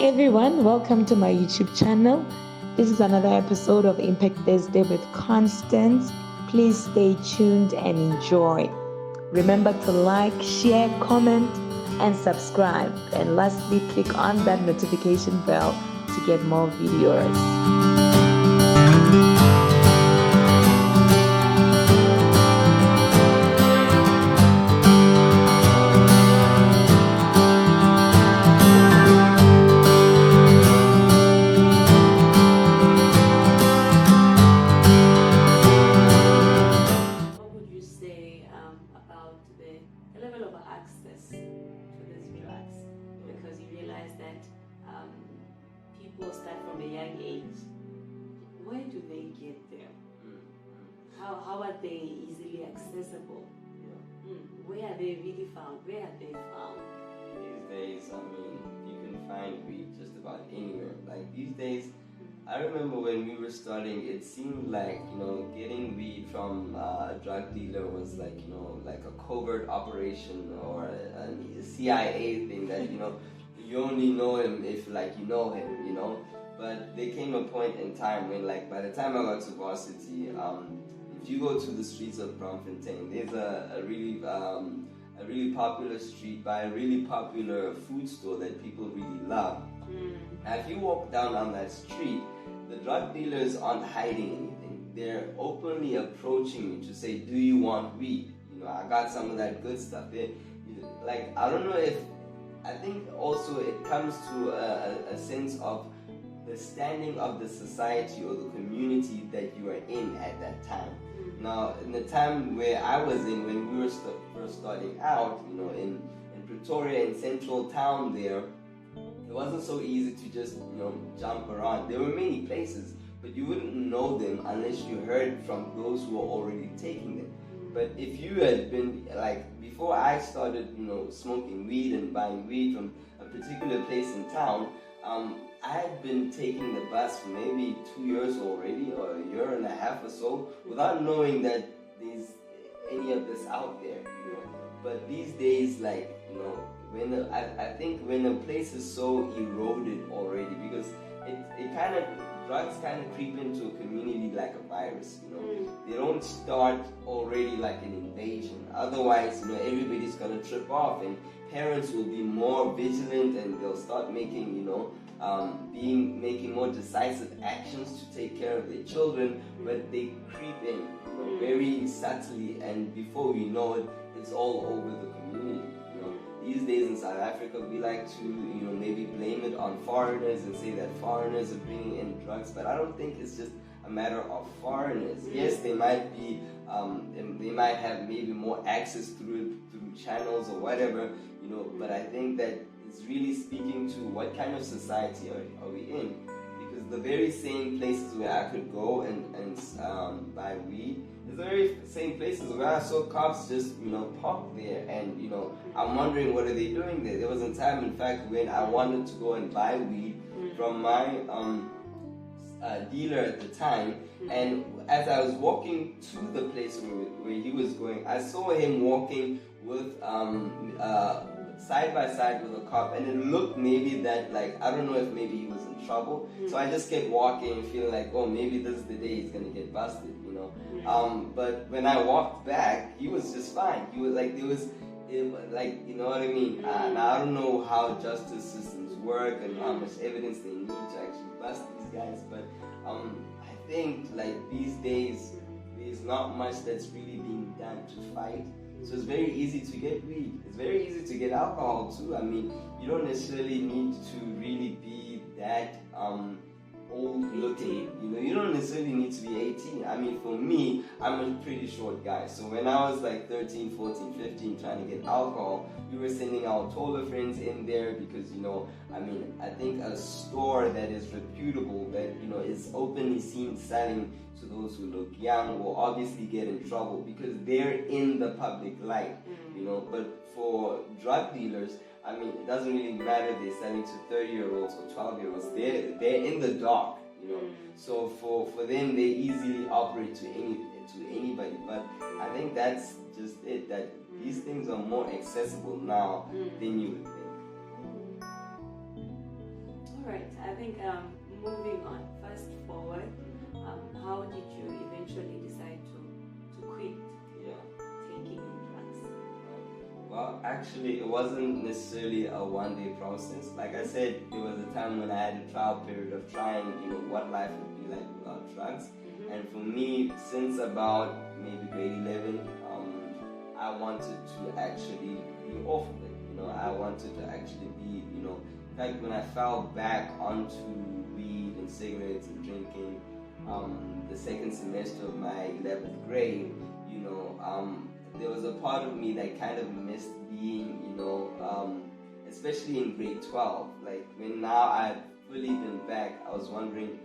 everyone, welcome to my YouTube channel. This is another episode of Impact Thursday with Constance. Please stay tuned and enjoy. Remember to like, share, comment, and subscribe. And lastly, click on that notification bell to get more videos. What would you say about the level of access to this drugs? Because you realize that people start from a young age. Where do they get them? How are they easily accessible? Where are they really found? Where are they found? These days, you can find weed just about anywhere. Like these days, I remember when we were studying, it seemed like, getting weed from a drug dealer was like, like a covert operation or a CIA thing that, you only know him if, like, you know him, But there came a point in time when, like, by the time I got to varsity, if you go to the streets of Braamfontein, there's a really popular street by a really popular food store that people really love. Now, if you walk down on that street, the drug dealers aren't hiding anything. They're openly approaching you to say, "Do you want weed? I got some of that good stuff." I don't know if, I think also it comes to a sense of the standing of the society or the community that you are in at that time. Now, in the time where I was in, when we were first starting out, in Pretoria, in central town there, it wasn't so easy to just, jump around. There were many places, but you wouldn't know them unless you heard from those who were already taking them. But if you had been, like, before I started, smoking weed and buying weed from a particular place in town, I had been taking the bus for maybe 2 years already, or a year and a half or so, without knowing that there's any of this out there, But these days, I think when a place is so eroded already, because drugs kind of creep into a community like a virus, They don't start already like an invasion. Otherwise, everybody's gonna trip off, and parents will be more vigilant, and they'll start making, making more decisive actions to take care of their children, but they creep in, very subtly, and before we know it, it's all over the community. These days in South Africa, we like to, maybe blame it on foreigners and say that foreigners are bringing in drugs, but I don't think it's just a matter of foreigners. Yes, they might be, they might have maybe more access through channels or whatever, but I think that it's really speaking to what kind of society are we in, because the very same places where I could go and buy weed, it's the very same places where I saw cops just, parked there, and, I'm wondering what are they doing there. There was a time, in fact, when I wanted to go and buy weed from my dealer at the time, and as I was walking to the place where he was going, I saw him walking with side by side with a cop, and it looked maybe that, like, I don't know if maybe he was in trouble, so I just kept walking and feeling like, oh, maybe this is the day he's gonna get busted, but when I walked back, he was just fine. He was like, you know what I mean? Now I don't know how justice systems work and how much evidence they need to actually bust these guys, but I think, like, these days there's not much that's really being done to fight. So it's very easy to get weed. It's very easy to get alcohol too. I mean, you don't necessarily need to really be that old looking. You don't necessarily need to be 18. I mean, for me, I'm a pretty short guy. So when I was like 13, 14, 15 trying to get alcohol, we were sending our taller friends in there because, I think a store that is reputable, that, is openly seen selling to those who look young will obviously get in trouble because they're in the public light, But for drug dealers, it doesn't really matter. They're selling to 30-year-olds or 12-year-olds. They're in the dark, So for them, they easily operate to anybody. But I think that's just it. That these things are more accessible now than you would think. All right. I think moving on. Fast forward. How did you eventually decide to quit taking in drugs? Well, actually, it wasn't necessarily a one-day process. Like I said, there was a time when I had a trial period of trying, what life would be like without drugs. And for me, since about maybe grade 11, I wanted to actually be off of it. I wanted to actually be, in fact, when I fell back onto weed and cigarettes and drinking, the second semester of my 11th grade, there was a part of me that kind of missed being, especially in grade 12. Like when now I've fully been back, I was wondering,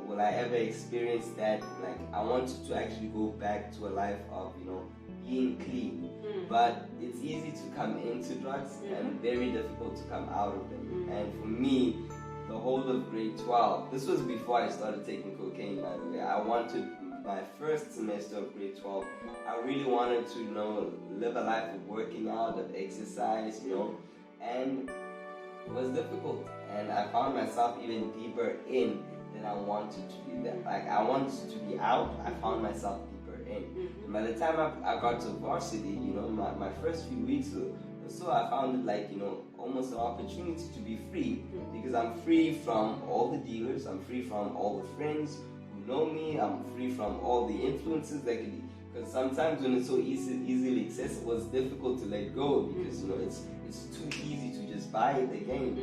will I ever experience that? Like I wanted to actually go back to a life of, being clean. But it's easy to come into drugs and very difficult to come out of them. And for me, the whole of grade 12, this was before I started taking cocaine, by the way. I wanted, my first semester of grade 12, I really wanted to, live a life of working out, of exercise, and it was difficult. And I found myself even deeper in than I wanted to be there. Like I wanted to be out, I found myself deeper in. And by the time I got to varsity, my first few weeks or so, I found it like, almost an opportunity to be free, because I'm free from all the dealers, I'm free from all the friends who know me, I'm free from all the influences that could, because sometimes when it's so easily accessible, it's difficult to let go, because it's too easy to just buy it again,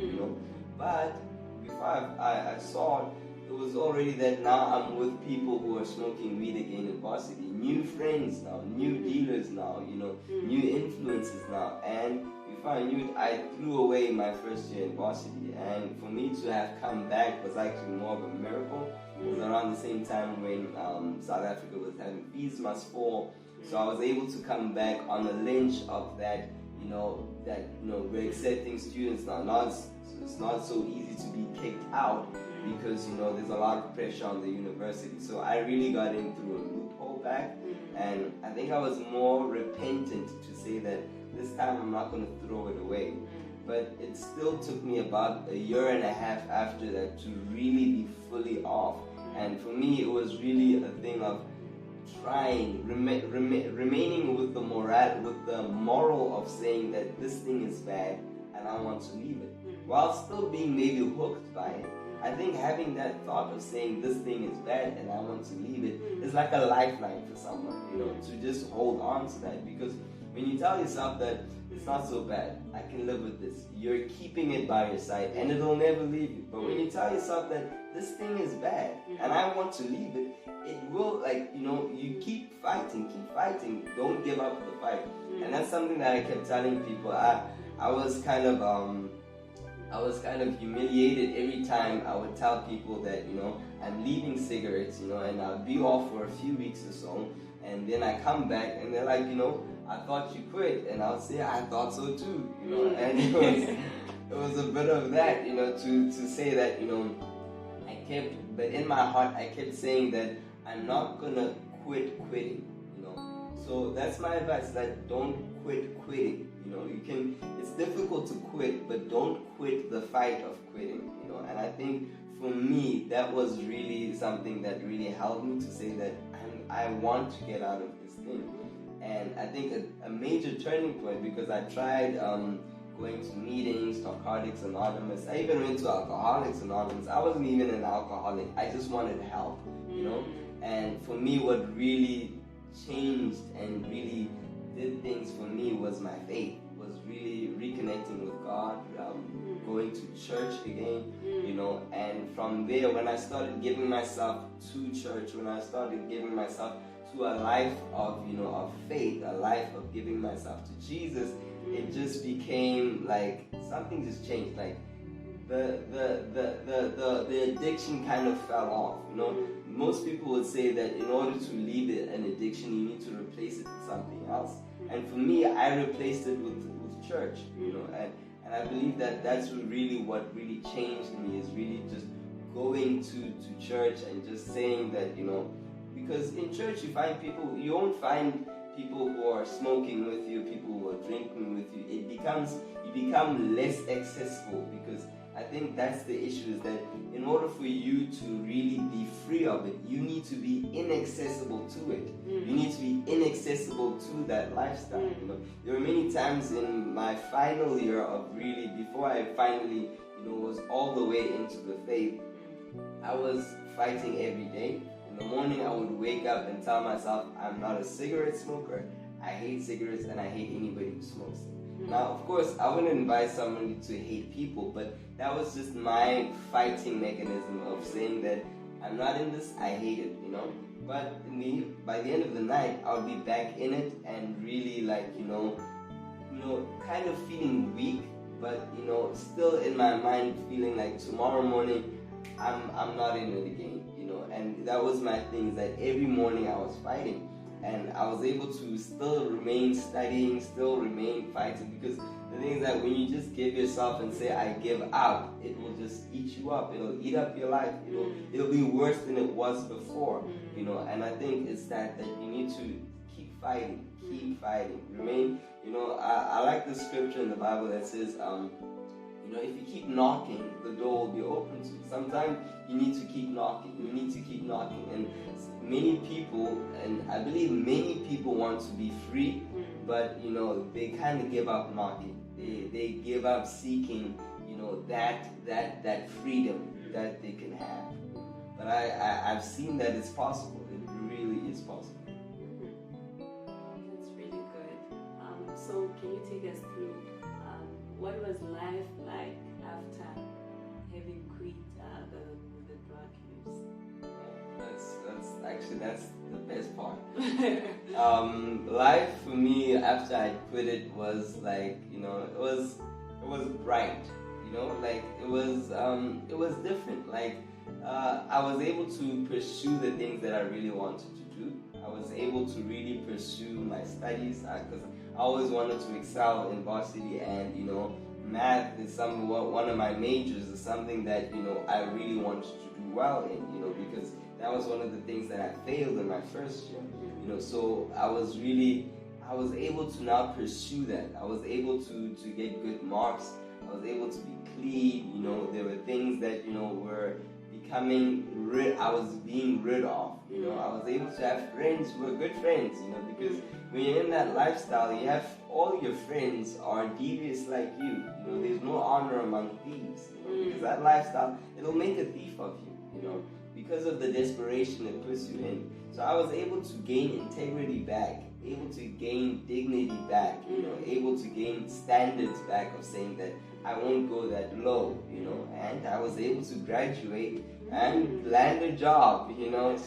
But before I saw it was already that now I'm with people who are smoking weed again in varsity, new friends now, new dealers now, new influences now. And before I knew it, I threw away my first year in varsity. And for me to have come back was actually more of a miracle. It was around the same time when South Africa was having fees must fall. So I was able to come back on the lynch of that, we're accepting students now. It's not so easy to be kicked out, because there's a lot of pressure on the university. So I really got in through a loophole back, and I think I was more repentant to say that this time I'm not going to throw it away. But it still took me about a year and a half after that to really be fully off. And for me, it was really a thing of trying, remaining with the moral of saying that this thing is bad and I want to leave it, while still being maybe hooked by it. I think having that thought of saying this thing is bad and I want to leave it is like a lifeline for someone, to just hold on to that. Because when you tell yourself that it's not so bad, I can live with this, you're keeping it by your side and it'll never leave you. But when you tell yourself that this thing is bad and I want to leave it, it will, you keep fighting, don't give up the fight. And that's something that I kept telling people. I was kind of humiliated every time I would tell people that, I'm leaving cigarettes, and I'll be off for a few weeks or so, and then I come back and they're like, I thought you quit, and I'll say, I thought so too, and it was a bit of that, to say that, but in my heart, I kept saying that I'm not gonna quit quitting, So that's my advice, that don't quit quitting. It's difficult to quit, but don't quit the fight of quitting, And I think for me, that was really something that really helped me to say that I want to get out of this thing. And I think a major turning point, because I tried going to meetings, Narcotics Anonymous. I even went to Alcoholics Anonymous. I wasn't even an alcoholic. I just wanted help, And for me, what really changed and really did things for me was my faith, was really reconnecting with God, going to church again, and from there, when I started giving myself to church, when I started giving myself to a life of, of faith, a life of giving myself to Jesus, it just became like, something just changed, like the addiction kind of fell off, Most people would say that in order to leave an addiction, you need to replace it with something else. And for me, I replaced it with church, and I believe that that's really what really changed me, is really just going to church and just saying that, because in church you won't find people who are smoking with you, people who are drinking with you. You become less accessible, because I think think that's the issue, is that in order for you to really be free of it, you need to be inaccessible to it. You need to be inaccessible to that lifestyle. You know, there were many times in my final year of really, before I finally, was all the way into the faith, I was fighting every day. In the morning, I would wake up and tell myself, I'm not a cigarette smoker. I hate cigarettes and I hate anybody who smokes them. Now, of course, I wouldn't advise somebody to hate people, but that was just my fighting mechanism of saying that I'm not in this, I hate it, But by the end of the night, I'll be back in it and really kind of feeling weak, but still in my mind feeling like tomorrow morning I'm not in it again, and that was my thing, that every morning I was fighting. And I was able to still remain studying, still remain fighting, because the thing is that when you just give yourself and say, I give up, it will just eat you up. It'll eat up your life. It'll be worse than it was before, And I think it's that you need to keep fighting, remain, I like the scripture in the Bible that says, if you keep knocking, the door will be open to you. Sometimes you need to keep knocking. And many people, and I believe many people want to be free, but they kind of give up knocking. They give up seeking, that freedom that they can have. But I've seen that it's possible. It really is possible. That's really good. So can you take us through what was life like after having quit the drug use? That's the best part. Life for me after I quit it was like, it was bright. It was different. I was able to pursue the things that I really wanted to do. I was able to really pursue my studies because I always wanted to excel in varsity, and math is one of my majors, is something that I really wanted to do well in, because that was one of the things that I failed in my first year, so I was able to now pursue that. I was able to get good marks. I was able to be clean. There were things that were I was being rid of. I was able to have friends who were good friends, because when you're in that lifestyle, you have all your friends are devious like you. There's no honor among thieves. Because that lifestyle, it'll make a thief of you. Because of the desperation it puts you in. So I was able to gain integrity back, able to gain dignity back, able to gain standards back of saying that I won't go that low, and I was able to graduate and land a job,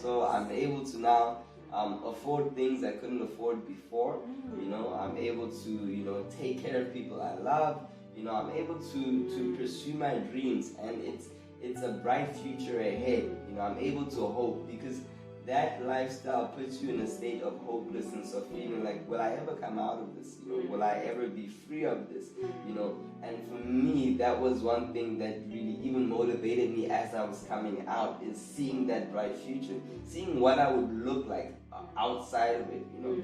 so I'm able to now afford things I couldn't afford before, I'm able to, take care of people I love, I'm able to pursue my dreams, and it's a bright future ahead, I'm able to hope, because that lifestyle puts you in a state of hopelessness, of feeling like, will I ever come out of this? Will I ever be free of this? And for me, that was one thing that really even motivated me as I was coming out, is seeing that bright future, seeing what I would look like outside of it, because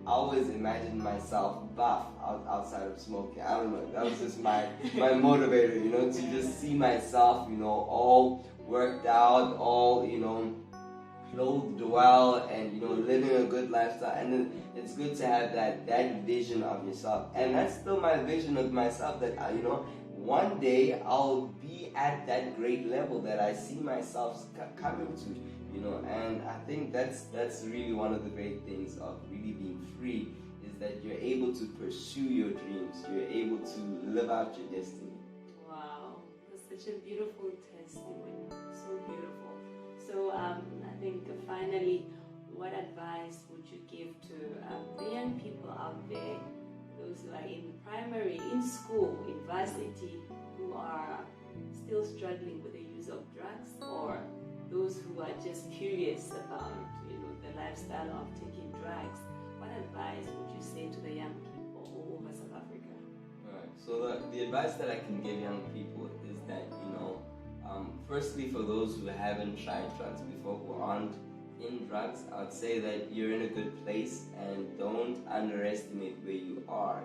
I always imagined myself buff outside of smoking. I don't know, that was just my motivator, to just see myself, all worked out, all, clothed well, and living a good lifestyle. And then it's good to have that vision of yourself, and that's still my vision of myself, that one day I'll be at that great level that I see myself coming to, and I think that's really one of the great things of really being free, is that you're able to pursue your dreams, you're able to live out your destiny. Wow, that's such a beautiful testimony, so beautiful. So I think finally, what advice would you give to the young people out there, those who are in primary, in school, university, who are still struggling with the use of drugs, or those who are just curious about the lifestyle of taking drugs? What advice would you say to the young people all over South Africa? Alright, so the advice that I can give young people is that firstly, for those who haven't tried drugs before, who aren't in drugs, I would say that you're in a good place, and don't underestimate where you are.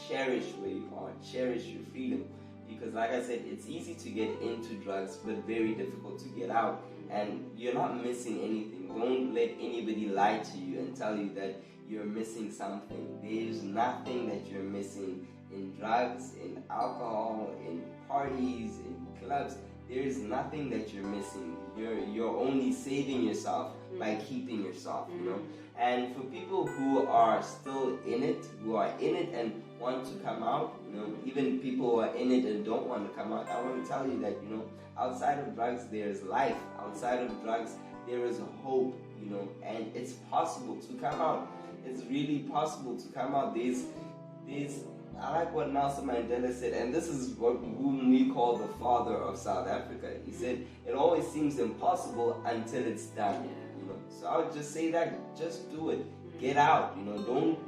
Cherish where you are, cherish your freedom, because like I said, it's easy to get into drugs but very difficult to get out, and you're not missing anything. Don't let anybody lie to you and tell you that you're missing something. There's nothing that you're missing in drugs, in alcohol, in parties, in clubs. There's nothing that you're missing. You're only saving yourself by keeping yourself, you know. And for people who are still in it, and want to come out, you know, even people who are in it and don't want to come out, I want to tell you that, you know, outside of drugs there's life. Outside of drugs there is hope, you know, and it's possible to come out. It's really possible to come out. There's I like what Nelson Mandela said, and this is whom we call the father of South Africa. He said, it always seems impossible until it's done. You know? So I would just say that, just do it. Get out, you know,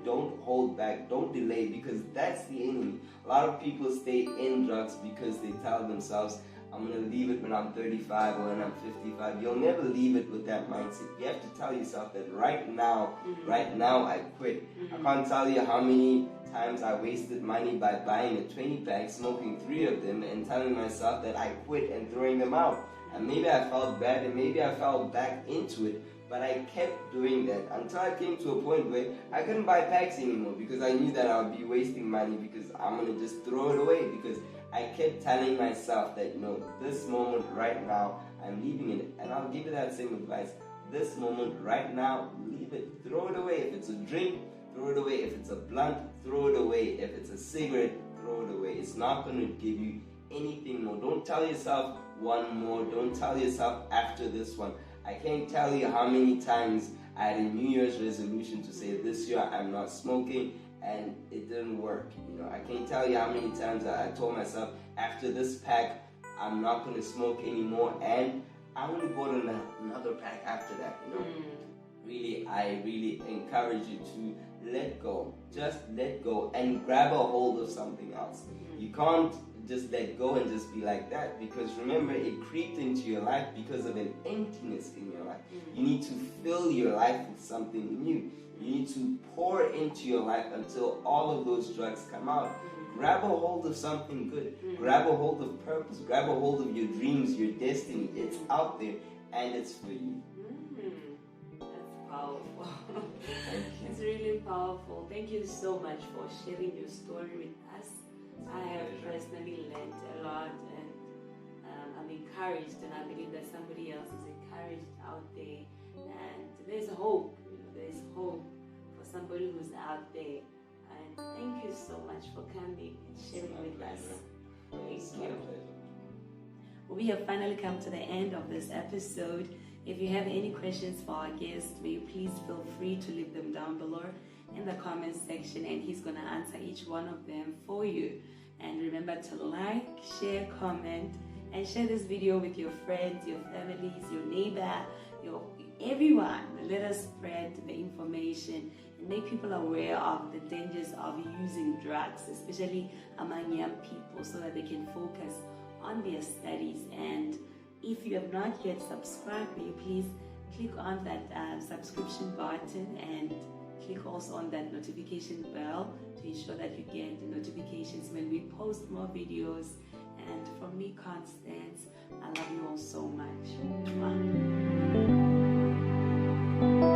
don't hold back, don't delay, because that's the enemy. A lot of people stay in drugs because they tell themselves, I'm going to leave it when I'm 35 or when I'm 55. You'll never leave it with that mindset. You have to tell yourself that right now I quit. I can't tell you how many times I wasted money by buying a 20-pack, smoking 3 of them, and telling myself that I quit and throwing them out. And maybe I felt bad and maybe I fell back into it, but I kept doing that until I came to a point where I couldn't buy packs anymore because I knew that I would be wasting money, because I'm going to just throw it away, because I kept telling myself that, you know, this moment right now, I'm leaving it. And I'll give you that same advice. This moment right now, leave it. Throw it away. If it's a drink, throw it away. If it's a blunt, throw it away. If it's a cigarette, throw it away. It's not going to give you anything more. Don't tell yourself one more. Don't tell yourself after this one. I can't tell you how many times I had a New Year's resolution to say this year I'm not smoking, and it didn't work. You know, I can't tell you how many times I told myself after this pack I'm not going to smoke anymore, and I only bought another pack after that. You know, really, I really encourage you to let go. Just let go and grab a hold of something else. You can't just let go and just be like that, because remember, it creeped into your life because of an emptiness in your life. You need to fill your life with something new. You need to pour into your life until all of those drugs come out. Grab a hold of something good. Grab a hold of purpose. Grab a hold of your dreams, your destiny. It's out there and it's for you. That's powerful. Thank you. It's really powerful. Thank you so much for sharing your story with us. I have personally learned a lot, and I'm encouraged, and I believe that somebody else is encouraged out there. And there's hope. You know, there's hope for somebody who's out there. And thank you so much for coming and sharing with us. Thank you. We have finally come to the end of this episode. If you have any questions for our guest, may you please feel free to leave them down below in the comments section, and he's going to answer each one of them for you. And remember to like, share, comment, and share this video with your friends, your families, your neighbor, everyone. Let us spread the information and make people aware of the dangers of using drugs, especially among young people, so that they can focus on their studies. And if you have not yet subscribed, may you please click on that subscription button, and click also on that notification bell to ensure that you get the notifications when we post more videos. And from me, Constance, I love you all so much. Mwah.